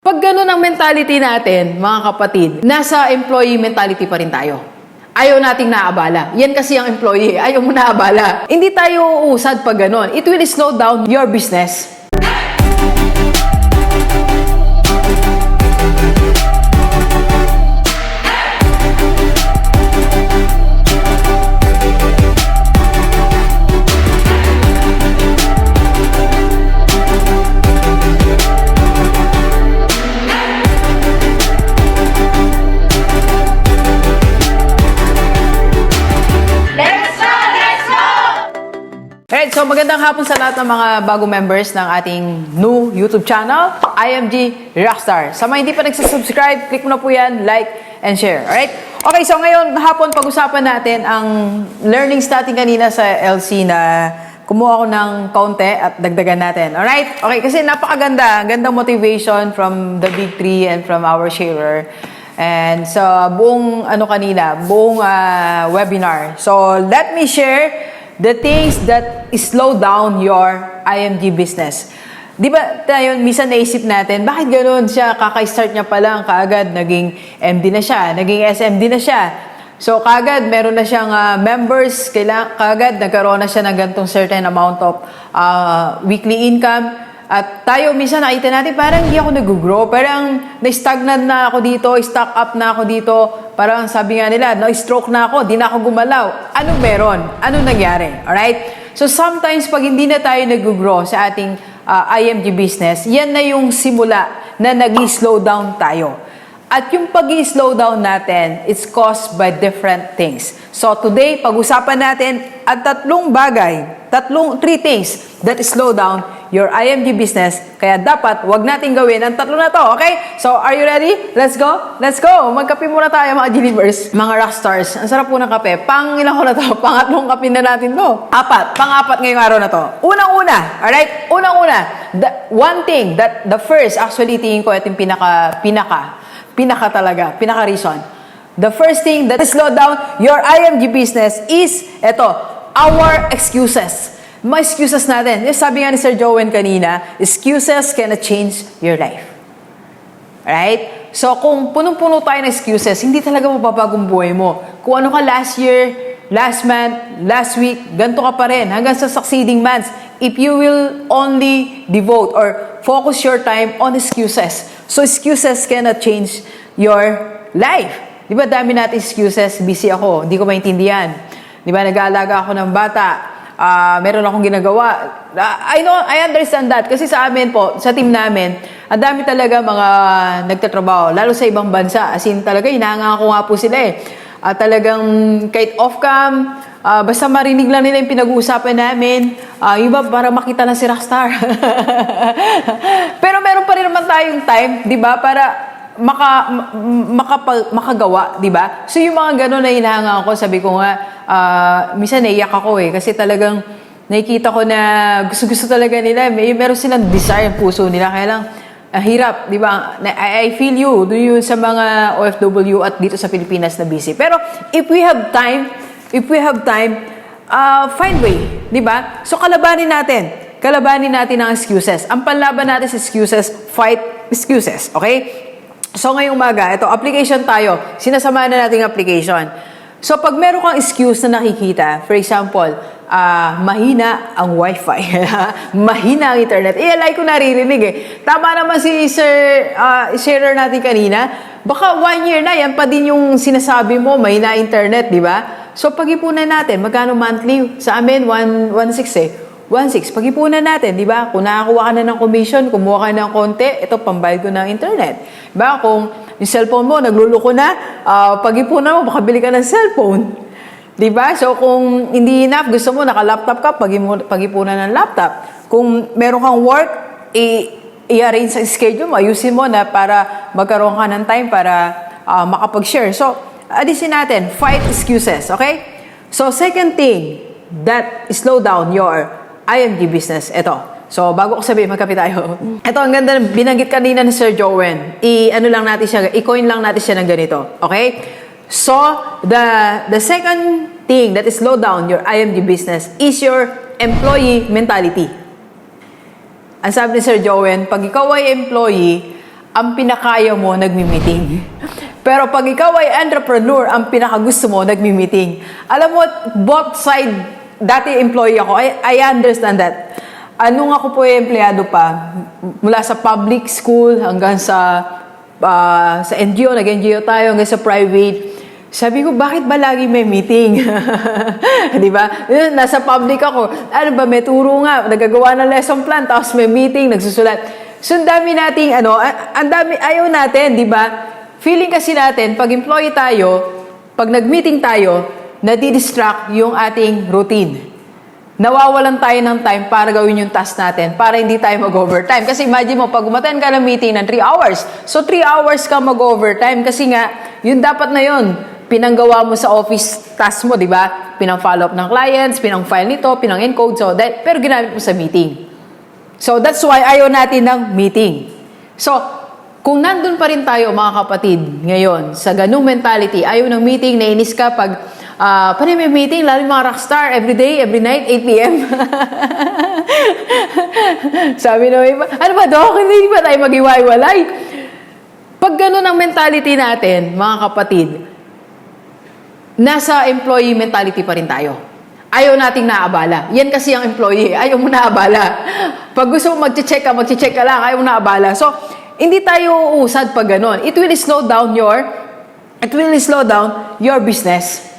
Pag ganun ang mentality natin, mga kapatid, nasa employee mentality pa rin tayo. Ayaw nating naabala. Yan kasi ang employee. Ayaw mo naabala. Hindi tayo uusad pag ganun. It will slow down your business. Alright, so magandang hapon sa lahat ng mga bago members ng ating new YouTube channel, IMG Rockstar. Sa mga hindi pa nagsasubscribe, click mo na po yan, like, and share. Alright? Okay, so ngayon hapon pag-usapan natin ang learnings natin kanina sa LC na kumuha ko ng kaunti at dagdagan natin. Alright? Okay, kasi napakaganda. Gandang motivation from the big three and from our sharer. And sa buong buong webinar. So let me share the things that slow down your IMG business. Di ba tayo, minsan naisip natin, bakit gano'n siya, kaka-start niya pa lang, kaagad naging MD na siya, naging SMD na siya. So kaagad meron na siyang members, kaagad nagkaroon na siya ng ganitong certain amount of weekly income. At tayo, minsan nakita natin, parang hindi ako nag-grow, parang na-stagnant na ako dito, stock up na ako dito, parang sabi nga nila, na-stroke na ako, di na ako gumalaw. Anong meron? Anong nangyari? Alright? So sometimes, pag hindi na tayo nag-grow sa ating IMG business, yan na yung simula na nag-slow down tayo. At yung pag-slow down natin, it's caused by different things. So today, pag-usapan natin ang three things that slow down your IMG business. Kaya dapat, wag natin gawin ang tatlo na to, okay? So, are you ready? Let's go! Let's go! Magkape muna tayo, mga Gilivers, mga Rockstars. Ang sarap po ng kape. Ilang ko na to? Pangatlong kape na natin to. Pang-apat ngayong araw na to. Unang-una, alright? Unang-una, the first, actually, tingin ko, ito yung pinaka-reason. The first thing that slow down your IMG business is, our excuses. Mga excuses natin. Sabi nga ni Sir Jowen kanina, excuses cannot change your life. Right? So, kung punong-puno tayo ng excuses, hindi talaga mapapagong buhay mo. Kung ano ka last year, last month, last week, ganito ka pa rin hanggang sa succeeding months. If you will only devote or focus your time on excuses. So, excuses cannot change your life. Di ba, dami natin excuses, busy ako, hindi ko maintindihan. Di ba, nag-aalaga ako ng bata, meron akong ginagawa. I understand that. Kasi sa amin po, sa team namin, ang dami talaga mga nagtatrabaho, lalo sa ibang bansa. As in, talaga, hinahanga ko nga po sila eh. Talagang kahit off-cam, basta marinig lang nila yung pinag-uusapan namin, yung iba para makita na si Rockstar. Pero meron pa rin naman tayong time, di ba, para makagawa, di ba? So yung mga gano'n na hinahangaan ko, sabi ko nga, minsan naiyak ako eh, kasi talagang nakikita ko na gusto-gusto talaga nila, meron silang desire yung puso nila, kaya lang, hirap, di ba? I feel you, doon yun sa mga OFW at dito sa Pilipinas na busy. Pero if we have time, find way, di ba? So kalabanin natin ang excuses. Ang panlaban natin sa excuses, fight excuses, okay? So ngayong umaga, application tayo. Sinasamahan na natin ang application. So pag meron kang excuse na nakikita, for example, mahina ang wifi, mahina ang internet. Like ko naririnig eh. Tama naman si sharer natin kanina. Baka 1 year na, yan pa din yung sinasabi mo, mahina internet, di ba? So pag-ipunan natin, magkano monthly? Sa amin, 1.6 eh. 1.6, pag-ipunan natin, di ba? Kung nakakuha ka na ng commission, kumuha ka ng konti, ito, pambayad ko ng internet. Di ba? Kung yung cellphone mo, nagluluko na, pag-ipunan mo, makabili ka ng cellphone. Di ba? So, kung hindi enough, gusto mo, naka-laptop ka, pag-ipunan ng laptop. Kung meron kang work, i-arrange sa schedule mo, ayusin mo na para magkaroon ka ng time para makapag-share. So, alisin natin, fight excuses, okay? So, second thing that slow down your IMG business, ito. So, bago ko sabihin, magkape tayo. Ito, ang ganda, binanggit kanina ni Sir Jowen. I-coin lang natin siya ng ganito. Okay? So, the second thing that slow down your IMG business is your employee mentality. Ang sabi ni Sir Jowen, pag ikaw ay employee, ang pinakaya mo, nagmi-meeting. Pero pag ikaw ay entrepreneur, ang pinakagusto mo, nagmi-meeting. Alam mo, both side, dati employee ako, I understand that. Nung ako po ay empleyado pa, mula sa public school hanggang sa NGO, nag-NGO tayo, hanggang sa private, sabi ko, bakit ba lagi may meeting? Di ba? Nasa public ako. Ano ba, may turo nga, nagagawa ng lesson plan, tapos may meeting, nagsusulat. So, ang dami nating, ang dami, ayaw natin, di ba? Feeling kasi natin, pag employee tayo, pag nag-meeting tayo, nadidistract yung ating routine. Nawawalan tayo ng time para gawin yung task natin, para hindi tayo mag-overtime. Kasi imagine mo, pag umattend ka ng meeting ng 3 hours, so 3 hours ka mag-overtime kasi nga, yun dapat na yun, pinanggawa mo sa office task mo, di ba? Pinang-follow up ng clients, pinang-file nito, pinang-encode, so that, pero ginamit mo sa meeting. So, that's why ayaw natin ng meeting. So, kung nandun pa rin tayo, mga kapatid, ngayon, sa ganung mentality, ayaw ng meeting, nainis ka pag, paano may meeting, lalo yung mga rockstar, every day, every night, 8 p.m. Sabi na iba, ano ba, Dok, hindi ba tayo mag-iwaiwalay? Pag ganun ang mentality natin, mga kapatid, nasa employee mentality pa rin tayo. Ayaw nating naabala. Yan kasi ang employee. Ayaw mo naabala. Pag gusto mo mag-check ka lang. Ayaw mo naabala. So, hindi tayo uusad pag ganun. It will slow down your business.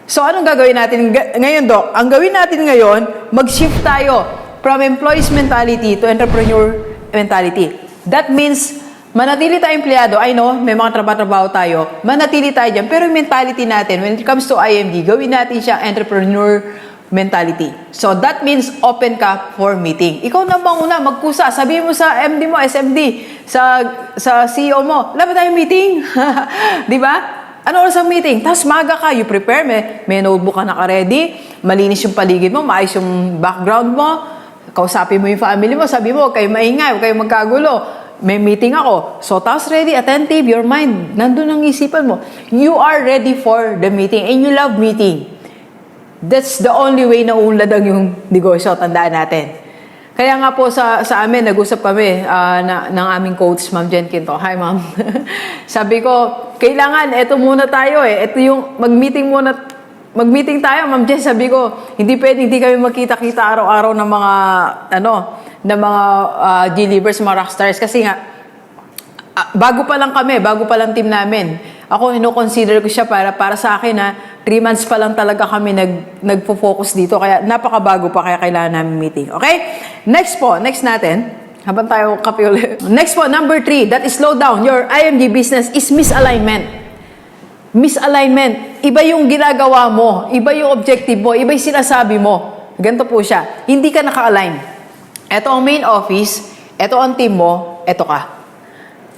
So, anong gagawin natin ngayon, Doc? Ang gawin natin ngayon, mag-shift tayo from employee's mentality to entrepreneur mentality. That means, manatili tayo empleyado, I know, may mga trabaho tayo, manatili tayo dyan, pero yung mentality natin, when it comes to IMG, gawin natin siya entrepreneur mentality. So, that means open ka for meeting. Ikaw na bang una, magkusa, sabihin mo sa MD mo, SMD, sa CEO mo, laban tayo meeting. Di ba? Ano oras ang meeting? Tapos maga ka, you prepare, may notebook ka naka-ready, malinis yung paligid mo, maayos yung background mo, kausapin mo yung family mo, sabi mo, huwag kayo maingay, huwag kayo magkagulo. May meeting ako. So, tapos ready, attentive, your mind, nandun ang isipan mo. You are ready for the meeting and you love meeting. That's the only way na unlad ang yung negosyo, tandaan natin. Kaya nga po sa amin, nag-usap kami ng aming coach, Ma'am Jen Quinto. Hi, Ma'am. Sabi ko, kailangan, eto muna tayo eh. Eto yung mag-meeting tayo, Ma'am Jen. Sabi ko, hindi kami makita-kita araw-araw ng mga, G-Leavers, mga rockstars. Kasi nga, bago pa lang team namin. Ako, consider ko siya para sa akin na 3 months pa lang talaga kami nagpo-focus dito. Kaya napakabago pa, kaya kailangan namin meeting. Okay? Next natin. Habang tayo kape ulit. Next po, number 3, that is slow down your IMG business is misalignment. Misalignment. Iba yung ginagawa mo, iba yung objective mo, iba yung sinasabi mo. Ganito po siya. Hindi ka naka-align. Ito ang main office, ito ang team mo, ito ka.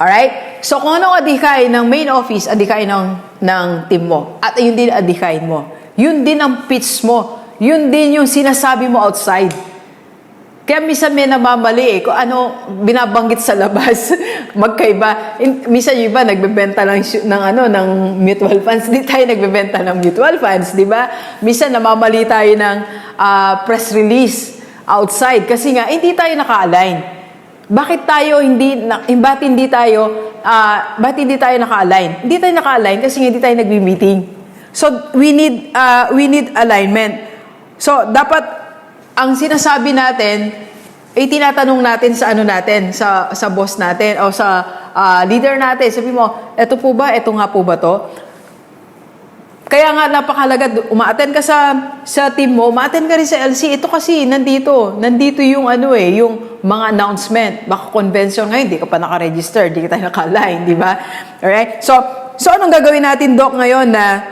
Alright? So, kung anong adhikain ng main office, adhikain ng team mo. At yun din adhikain mo. Yun din ang pitch mo. Yun din yung sinasabi mo outside. Kaya minsan may namamali kung ano binabanggit sa labas. Magkaiba. Minsan yung iba nagbebenta ng mutual funds. Di tayo nagbebenta ng mutual funds, di ba? Minsan namamali tayo ng press release outside kasi nga hindi tayo naka-align. Bakit hindi tayo naka-align? Hindi tayo naka-align kasi hindi tayo nagbi-meeting. So we need alignment. So dapat ang sinasabi natin tinatanong natin sa boss natin o sa leader natin. Sabi mo, eto nga po ba to? Kaya nga napakahalaga, uma-attend ka sa team mo, uma-attend ka rin sa LC. Ito kasi, nandito yung yung mga announcement. Baka convention ngayon, hindi ka pa naka-register, hindi ka tayo naka-align, di ba? Alright? So anong gagawin natin, Doc, ngayon na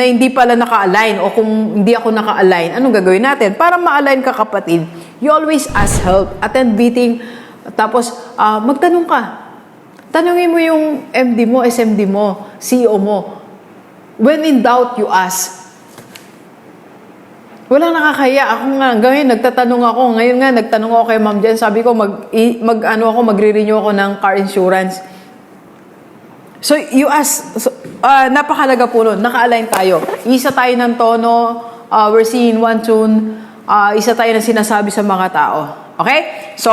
hindi pala naka-align o kung hindi ako naka-align, anong gagawin natin? Para ma-align ka, kapatid, you always ask help, attend meeting, tapos magtanong ka. Tanungin mo yung MD mo, SMD mo, CEO mo. When in doubt, you ask. Walang nakakaya. Ako nga, ngayon nagtatanong ako. Ngayon nga, nagtanong ako kay Ma'am Jen. Sabi ko, magre-renew ako ng car insurance. So, you ask. So, napakalaga po nun. Naka-align tayo. Isa tayo ng tono. We're singing one tune. Isa tayo ng sinasabi sa mga tao. Okay? So,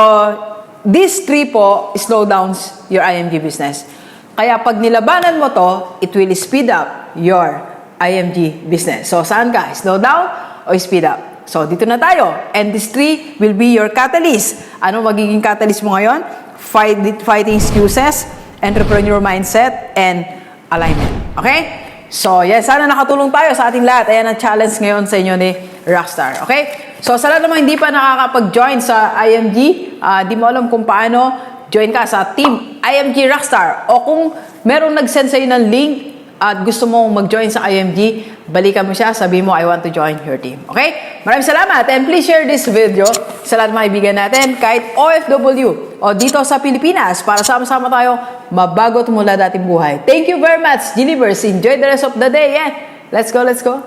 these three po slow downs your IMG business. Kaya pag nilabanan mo to, it will speed up your IMG business. So, saan ka? Slow down o speed up? So, dito na tayo. And these three will be your catalyst. Ano magiging catalyst mo ngayon? Fighting excuses, entrepreneur mindset, and alignment. Okay? So, yan. Sana nakatulong tayo sa ating lahat. Ayan ang challenge ngayon sa inyo ni Rockstar. Okay? So, sa lahat naman hindi pa nakakapag-join sa IMG, di mo alam kung paano, join ka sa Team IMG Rockstar. O kung merong nag-send sa'yo ng link at gusto mong mag-join sa IMG, balikan mo siya, sabi mo, I want to join your team. Okay? Maraming salamat. And please share this video sa lahat ng mga kaibigan natin, kahit OFW o dito sa Pilipinas, para sama-sama tayo mabago at mula dating buhay. Thank you very much, Gilivers. Enjoy the rest of the day. Yeah. Let's go, let's go.